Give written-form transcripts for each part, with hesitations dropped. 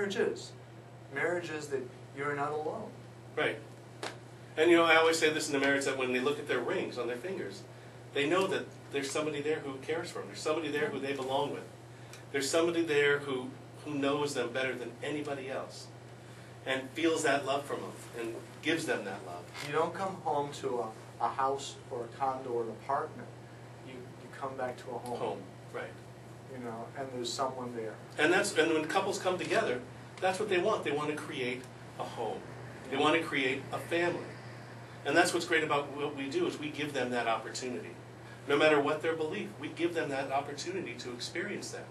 marriage is. Marriage is that you're not alone. Right. And you know, I always say this in the marriage, that when they look at their rings on their fingers, they know that there's somebody there who cares for them. There's somebody there who they belong with. There's somebody there who knows them better than anybody else and feels that love from them and gives them that love. You don't come home to a house or a condo or an apartment. You come back to a home. Home, right. You know, and there's someone there. And when couples come together, that's what they want. They want to create a home. They want to create a family. And that's what's great about what we do, is we give them that opportunity. No matter what their belief, we give them that opportunity to experience that.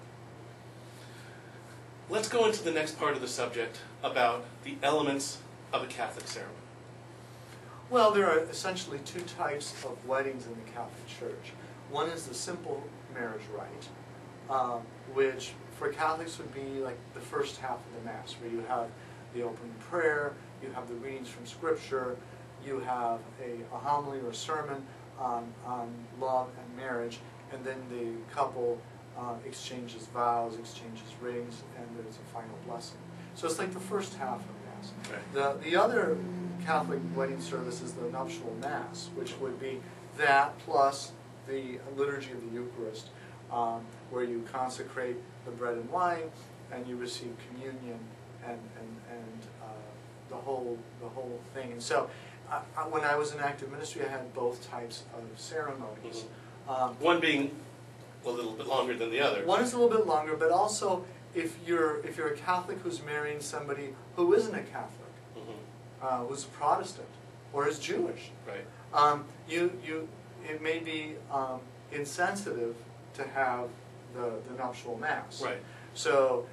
Let's go into the next part of the subject about the elements of a Catholic ceremony. Well, there are essentially two types of weddings in the Catholic Church. One is the simple marriage rite, which for Catholics would be like the first half of the Mass, where you have the opening prayer, you have the readings from Scripture, you have a homily or a sermon on love and marriage, and then the couple exchanges vows, exchanges rings, and there's a final blessing. So it's like the first half of Mass. Right. The other Catholic wedding service is the nuptial Mass, which would be that plus the liturgy of the Eucharist, where you consecrate the bread and wine, and you receive communion, and the whole thing. And so, when I was in active ministry, I had both types of ceremonies. Mm-hmm. One being a little bit longer than the other. One is a little bit longer, but also if you're a Catholic who's marrying somebody who isn't a Catholic, mm-hmm. Who's a Protestant or is Jewish, right? It may be insensitive to have the nuptial Mass. Right. So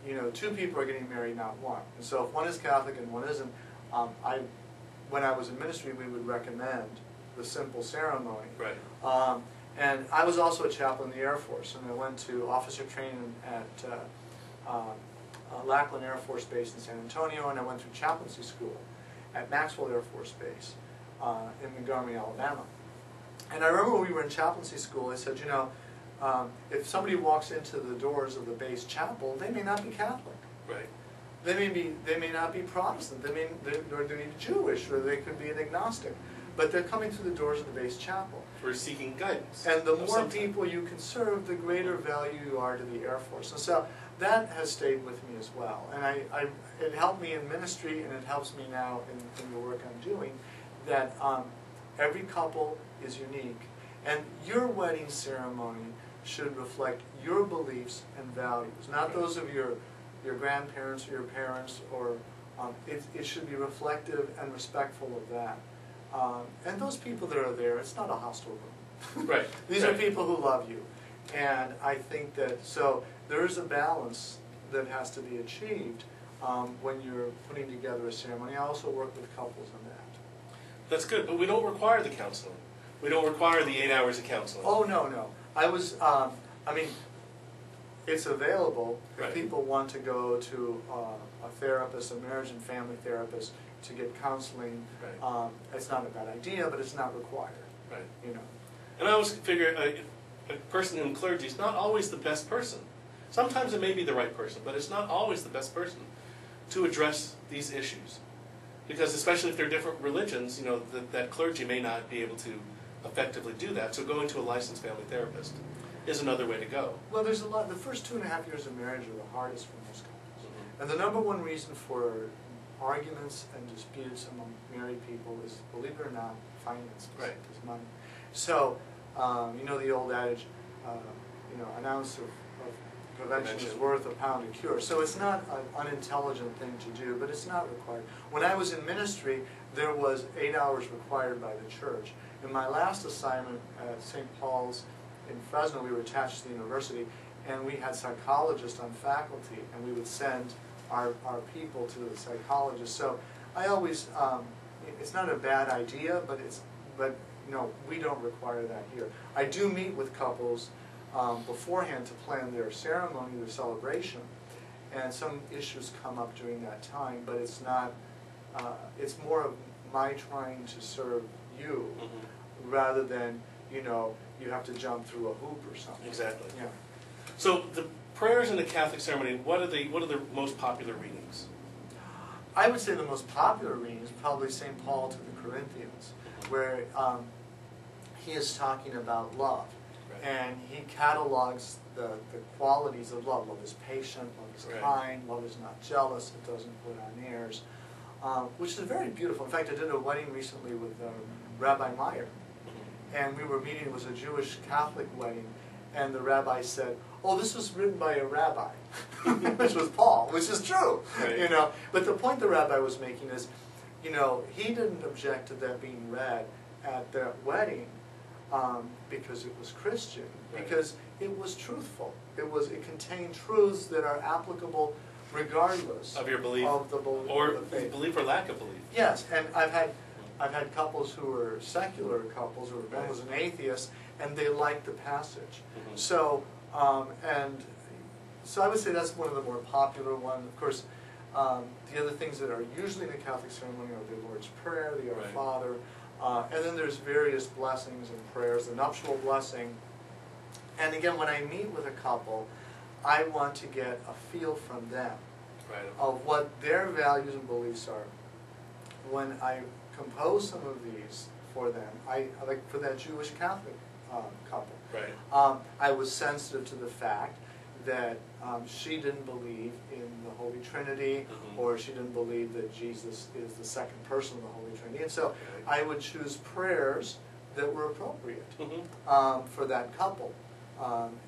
you know, two people are getting married, not one. And so if one is Catholic and one isn't, when I was in ministry, we would recommend the simple ceremony. Right. And I was also a chaplain in the Air Force, and I went to officer training at Lackland Air Force Base in San Antonio, and I went through chaplaincy school at Maxwell Air Force Base in Montgomery, Alabama. And I remember when we were in chaplaincy school, I said, you know, if somebody walks into the doors of the base chapel, they may not be Catholic. Right. They may not be Protestant. They may be Jewish, or they could be an agnostic. But they're coming through the doors of the base chapel. We're seeking guidance. And the more people you can serve, the greater value you are to the Air Force. And so that has stayed with me as well. And it helped me in ministry, and it helps me now in the work I'm doing, that every couple is unique. And your wedding ceremony should reflect your beliefs and values, not those of your grandparents or your parents, or it should be reflective and respectful of that. And those people that are there, it's not a hostile room. Right. These are people who love you. And I think that, so there is a balance that has to be achieved when you're putting together a ceremony. I also work with couples on that. That's good, but we don't require the counseling. We don't require the 8 hours of counseling. Oh, no. I mean, it's available if right. people want to go to a therapist, a marriage and family therapist, to get counseling. Right. It's not a bad idea, but it's not required. Right. You know. And I always figure a person in clergy is not always the best person. Sometimes it may be the right person, but it's not always the best person to address these issues. Because especially if they're different religions, you know, that clergy may not be able to effectively do that. So going to a licensed family therapist is another way to go. Well, there's a lot. The first 2.5 years of marriage are the hardest for most couples. Mm-hmm. And the number one reason for arguments and disputes among married people is, believe it or not, finances. Right. Is money. So, you know the old adage, you know, an ounce of prevention is worth a pound of cure. So it's not an unintelligent thing to do, but it's not required. When I was in ministry, there was 8 hours required by the church. In my last assignment at St. Paul's in Fresno, we were attached to the university, and we had psychologists on faculty, and we would send our people to the psychologist. So I always, it's not a bad idea, but no, we don't require that here. I do meet with couples beforehand to plan their ceremony, their celebration, and some issues come up during that time, but it's not, it's more of my trying to serve you, mm-hmm. rather than, you know, you have to jump through a hoop or something. Exactly. Yeah. So the prayers in a Catholic ceremony, what are the most popular readings? I would say the most popular reading is probably St. Paul to the Corinthians, where he is talking about love. Right. And he catalogs the qualities of love. Love is patient, love is Right. kind, love is not jealous, it doesn't put on airs, which is very beautiful. In fact, I did a wedding recently with Rabbi Meyer, and we were meeting, it was a Jewish Catholic wedding, and the rabbi said, oh, this was written by a rabbi, which was Paul, which is true, Right. you know. But the point the rabbi was making is, you know, he didn't object to that being read at their wedding because it was Christian, Right. because it was truthful. It contained truths that are applicable regardless Of your belief, of the belief, or of the faith. belief or lack of belief. Yes, and I've had couples who were secular couples, or one was an atheist, and they liked the passage. Mhm. So, so I would say that's one of the more popular ones. Of course, the other things that are usually in a Catholic ceremony are the Lord's Prayer, the Our Right. Father, and then there's various blessings and prayers, the nuptial blessing. And again, when I meet with a couple, I want to get a feel from them Right. of what their values and beliefs are. When I compose some of these for them, like for that Jewish Catholic couple, Right. I was sensitive to the fact that she didn't believe in the Holy Trinity, Mhm. or she didn't believe that Jesus is the second person of the Holy Trinity. And so Okay. I would choose prayers that were appropriate Mhm. for that couple.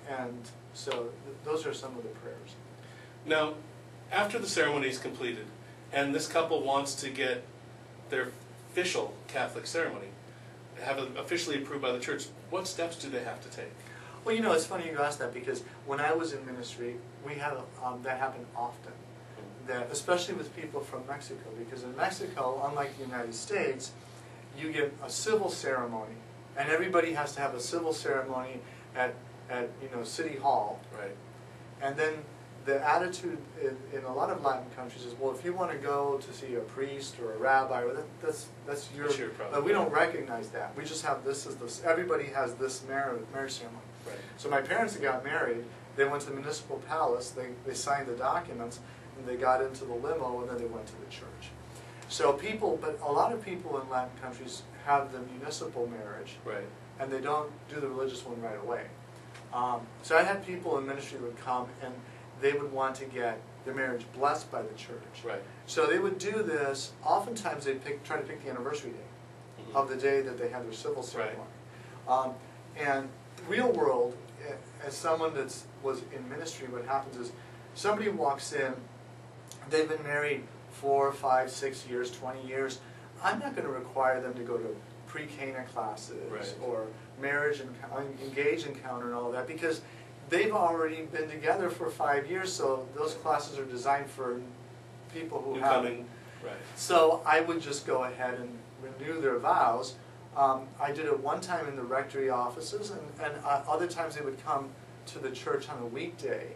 And so those are some of the prayers. Now, after the ceremony is completed, and this couple wants to get their official Catholic ceremony, have it officially approved by the church, what steps do they have to take? Well, you know, it's funny you ask that, because when I was in ministry, we had that happen often. That, especially with people from Mexico, because in Mexico, unlike the United States, you get a civil ceremony, and everybody has to have a civil ceremony at City Hall. Right. And then the attitude in a lot of Latin countries is, well, if you want to go to see a priest or a rabbi, that's your problem. but we don't recognize that. We just have this as this. Everybody has this marriage ceremony. Right. So my parents that got married, they went to the municipal palace, they signed the documents, and they got into the limo, and then they went to the church. So but a lot of people in Latin countries have the municipal marriage, Right. and they don't do the religious one right away. So I had people in ministry who would come, and they would want to get their marriage blessed by the church. Right. So they would do this. Oftentimes they'd try to pick the anniversary day Mhm. of the day that they had their civil ceremony. And real world, as someone that was in ministry, what happens is somebody walks in, they've been married 4, 5, 6 years, 20 years. I'm not going to require them to go to pre-Cana classes Right. or marriage and engage encounter and all that, because they've already been together for 5 years, so those classes are designed for people who haven't. Incoming. Right. So I would just go ahead and renew their vows. I did it one time in the rectory offices, and other times they would come to the church on a weekday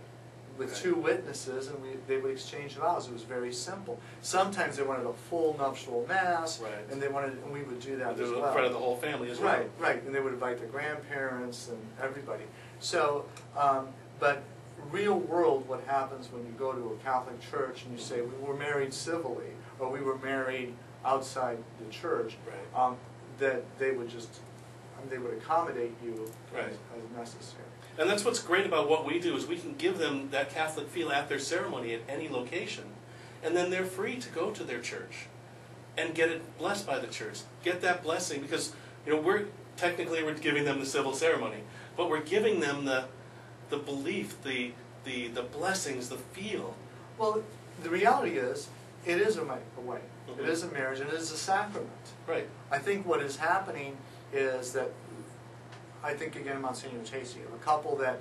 with Okay. 2 witnesses, and they would exchange vows. It was very simple. Sometimes they wanted a full nuptial mass, Right. and we would do that Do as it well. in front of the whole family as well. Right, right, and they would invite the grandparents and everybody. So, but real world, what happens when you go to a Catholic church and you say, we were married civilly, or we were married outside the church, Right. that they would accommodate you Right. as necessary. And that's what's great about what we do, is we can give them that Catholic feel at their ceremony at any location, and then they're free to go to their church and get it blessed by the church. Get that blessing, because we're giving them the civil ceremony, but we're giving them the belief, the blessings, the feel. Well, the reality is, it is a wedding. Mhm. It is a marriage, and it is a sacrament. Right. I think what is happening is that, I think again Monsignor Chasey, a couple that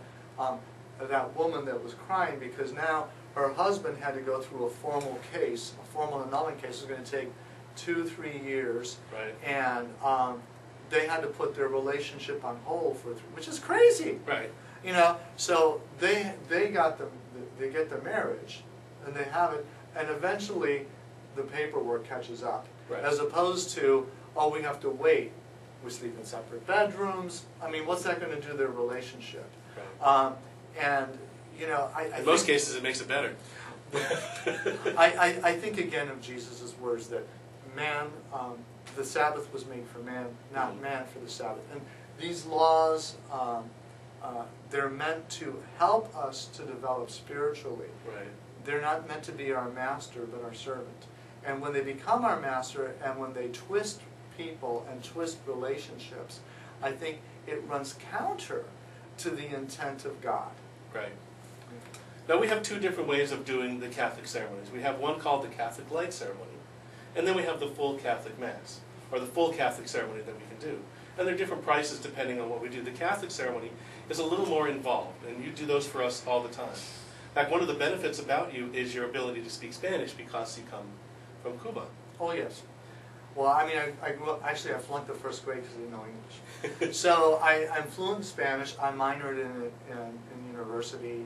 woman that was crying because now her husband had to go through a formal case, a formal annulment case. It was going to take 2-3 years, Right. and they had to put their relationship on hold which is crazy. Right. So they get the marriage, and they have it, and eventually the paperwork catches up. Right. As opposed to, oh, we have to wait. We sleep in separate bedrooms. I mean, what's that going to do to their relationship? Right. And you know, In most cases, it makes it better. I think again of Jesus' words that man, the Sabbath was made for man, not man for the Sabbath. And these laws, they're meant to help us to develop spiritually. Right. They're not meant to be our master, but our servant. And when they become our master, and when they twist people and twist relationships, I think it runs counter to the intent of God. Right. Now we have two different ways of doing the Catholic ceremonies. We have one called the Catholic Light Ceremony, and then we have the full Catholic Mass, or the full Catholic ceremony that we can do. And there are different prices depending on what we do. The Catholic ceremony is a little more involved, and you do those for us all the time. In fact, one of the benefits about you is your ability to speak Spanish because you come from Cuba. Oh, yes. Well, I mean, I grew up, actually I flunked the first grade because I didn't know English. So I'm fluent in Spanish. I minored in university.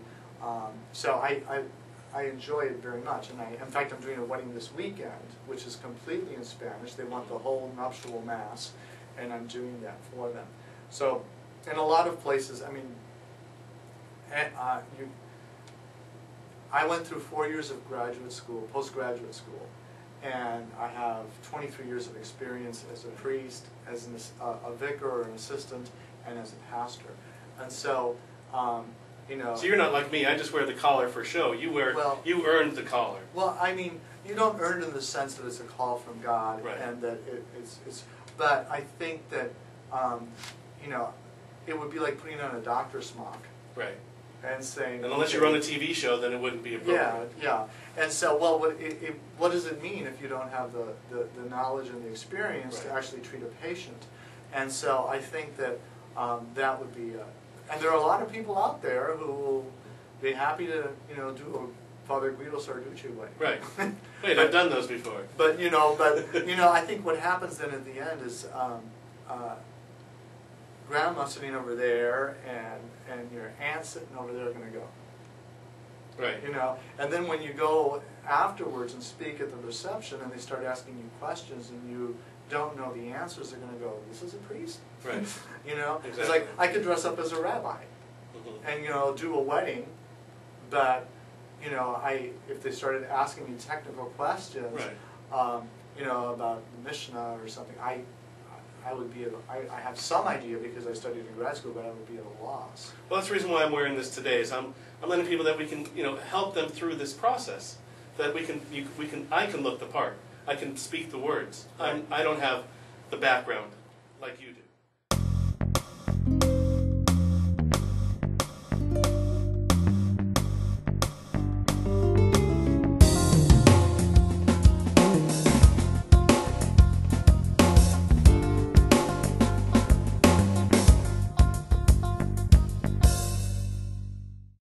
So I enjoy it very much. And in fact, I'm doing a wedding this weekend, which is completely in Spanish. They want the whole nuptial mass, and I'm doing that for them. So in a lot of places, I mean, I went through 4 years of graduate school, postgraduate school, and I have 23 years of experience as a priest, as a vicar or an assistant, and as a pastor. And so, you know. So you're not like me. I just wear the collar for show. You earned the collar. Well, I mean, you don't earn it in the sense that it's a call from God, right. And that it's. But I think that, you know, it would be like putting on a doctor's smock. Right. And saying. And unless you run a TV show, then it wouldn't be appropriate. Yeah. And so, well, what does it mean if you don't have the knowledge and the experience right. to actually treat a patient? And so I think that that would be, and there are a lot of people out there who will be happy to, you know, do a Father Guido Sarducci way. Right. Wait, I've done those before. But you know, I think what happens then at the end is Grandma sitting over there and your aunt sitting over there are going to go. Right. You know, and then when you go afterwards and speak at the reception and they start asking you questions and you don't know the answers, they're going to go, "This is a priest." Right. You know, exactly. It's like I could dress up as a rabbi, and you know, do a wedding, but you know, if they started asking me technical questions, right. You know, about the Mishnah or something, I would be I have some idea because I studied in grad school, but I would be at a loss. Well, that's the reason why I'm wearing this today. Is I'm letting people that we can, you know, help them through this process. That I can look the part. I can speak the words. Right. I don't have the background like you do.